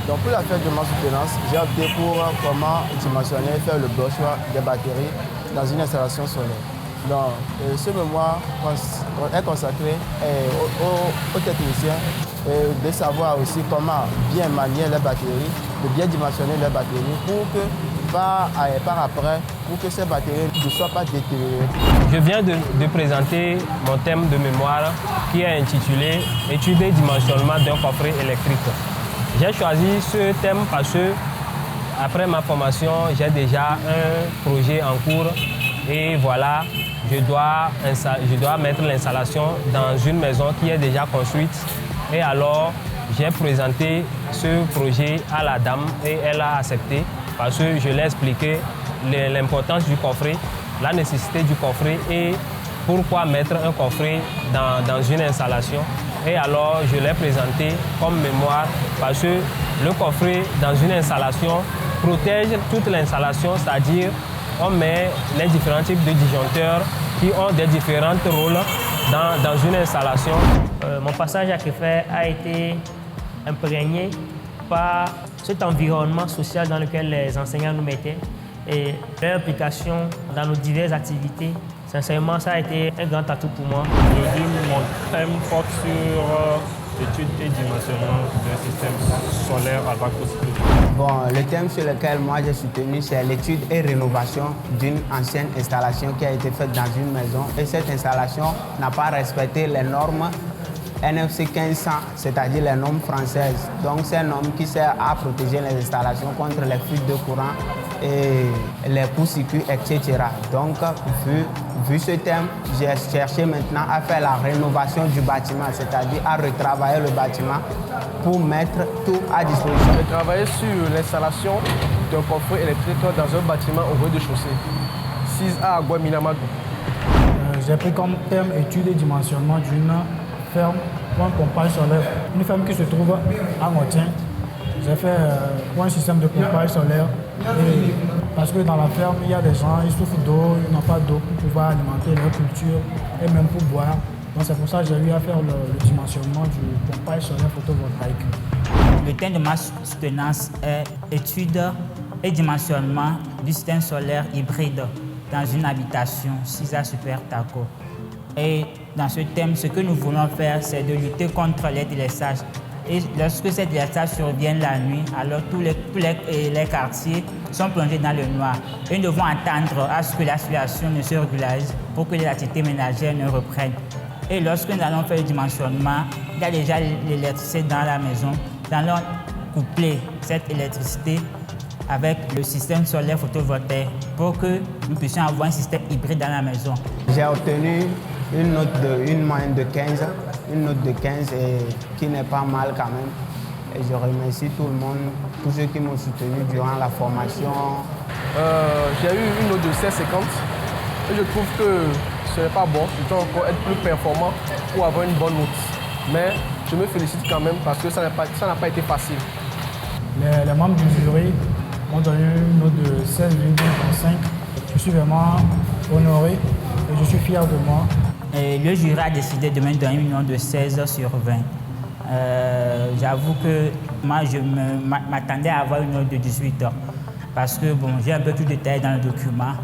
Donc pour la fête de ma soutenance, j'ai opté pour comment dimensionner, faire le bon choix des batteries dans une installation solaire. Donc ce mémoire est consacré aux techniciens de savoir aussi comment bien manier les batteries, de bien dimensionner les batteries pour que par après, pour que ces batteries ne soient pas détériorées. Je viens de présenter mon thème de mémoire qui est intitulé « Étude et dimensionnement d'un coffret électrique ». J'ai choisi ce thème parce que, après ma formation, j'ai déjà un projet en cours et voilà, je dois mettre l'installation dans une maison qui est déjà construite. Et alors, j'ai présenté ce projet à la dame et elle a accepté parce que je l'ai expliqué l'importance du coffret, la nécessité du coffret et pourquoi mettre un coffret dans une installation. Et alors, je l'ai présenté comme mémoire parce que le coffret dans une installation protège toute l'installation, c'est-à-dire on met les différents types de disjoncteurs qui ont des différents rôles dans une installation. Mon passage à Créfelle a été imprégné par cet environnement social dans lequel les enseignants nous mettaient et leur implication dans nos diverses activités. Sincèrement, ça a été un grand atout pour moi. Aujourd'hui, mon thème porte sur l'étude et dimensionnement d'un système solaire à bas coût. Bon, le thème sur lequel moi j'ai soutenu, c'est l'étude et rénovation d'une ancienne installation qui a été faite dans une maison. Et cette installation n'a pas respecté les normes NFC 1500, c'est-à-dire les normes françaises. Donc, c'est une norme qui sert à protéger les installations contre les fuites de courant et les courts-circuits, etc. Donc, vu ce thème, j'ai cherché maintenant à faire la rénovation du bâtiment, c'est-à-dire à retravailler le bâtiment pour mettre tout à disposition. J'ai travaillé sur l'installation d'un coffret électrique dans un bâtiment au rez-de-chaussée, 6A à Guaminamadou. J'ai pris comme thème étude et dimensionnement d'une ferme pour un pompage solaire. Une ferme qui se trouve à Ngotien. J'ai fait pour un système de pompage solaire. Et parce que dans la ferme, il y a des gens, ils souffrent d'eau, ils n'ont pas d'eau pour pouvoir alimenter leur culture et même pour boire. Donc c'est pour ça que j'ai eu à faire le dimensionnement du pompage solaire photovoltaïque. Le thème de ma soutenance est étude et dimensionnement du système solaire hybride dans une habitation 6A Super Taco. Et dans ce thème, ce que nous voulons faire, c'est de lutter contre les délestages. Et lorsque ces délestages surviennent la nuit, alors tous les quartiers sont plongés dans le noir. Et nous devons attendre à ce que la situation ne se régularise pour que les activités ménagères ne reprennent. Et lorsque nous allons faire le dimensionnement, il y a déjà l'électricité dans la maison. Nous allons coupler cette électricité avec le système solaire photovoltaïque pour que nous puissions avoir un système hybride dans la maison. J'ai obtenu une moyenne de 15, une note de 15 et qui n'est pas mal quand même. Et je remercie tout le monde, tous ceux qui m'ont soutenu durant la formation. J'ai eu une note de 16,50 et je trouve que ce n'est pas bon. Je dois encore être plus performant pour avoir une bonne note. Mais je me félicite quand même parce que ça n'a pas été facile. Les membres du jury m'ont donné une note de 16,5. Je suis vraiment honoré et je suis fier de moi. Et le jury a décidé de me donner une note de 16 sur 20. J'avoue que moi, je m'attendais à avoir une note de 18 parce que bon, j'ai un peu plus de détails dans le document.